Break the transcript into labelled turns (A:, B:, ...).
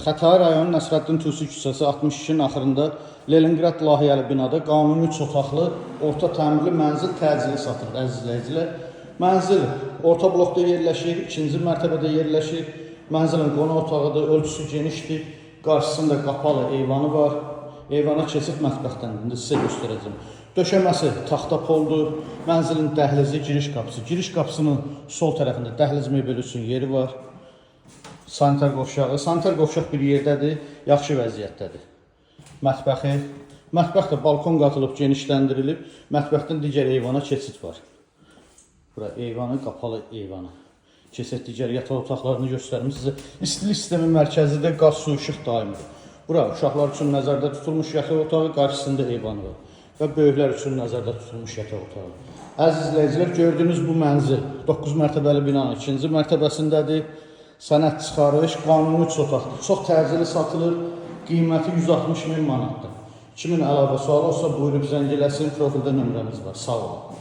A: Xətai rayonu Nəsrəddin Tusi küçəsi 62-nin axırında Leningrad layihəli binada qanuni 3 otaqlı, orta təmirli mənzil təcili satılır, əziz izləyicilər. Mənzil orta blokda yerləşir, 2-ci mərtəbədə yerləşir. Mənzilin qonaq otağıdır, ölçüsü genişdir, qarşısında qapalı eyvanı var. Eyvana keçid mətbəxdən sizə göstərəcəm. Döşəməsi taxta poldur, mənzilin dəhlizi, giriş qapısı. Giriş qapısının sol tərəfində dəhliz mebeli üçün yeri var. Sanitar qovşağı. Sanitar qovşaq bir yerdədir, yaxşı vəziyyətdədir. Mətbəxi. Mətbəx də balkon qatılıb, genişləndirilib. Mətbəxdən digər eyvana keçid var. Bura eyvanı, qapalı eyvanı. Keçid digər yataq otaqlarını göstərim sizə. İstilik sistemi mərkəzidə qaz, su, işıq daimidir. Bura uşaqlar üçün nəzərdə tutulmuş yataq otağı, qarşısında eyvanı var. Və böyüklər üçün nəzərdə tutulmuş yataq otağı. Əziz izləyicilər, gördüyünüz bu mənzil 9 mərtəbəli binanın 2-ci mərtəbəsindədir. Sənəd çıxarış, qanuni 3 otaqdır. Çox təcili satılır, qiyməti 160.000 manatdır. Kimin əlavə sualı olsa buyurub zəng eləsin, profildə nömrəmiz var. Sağ olun.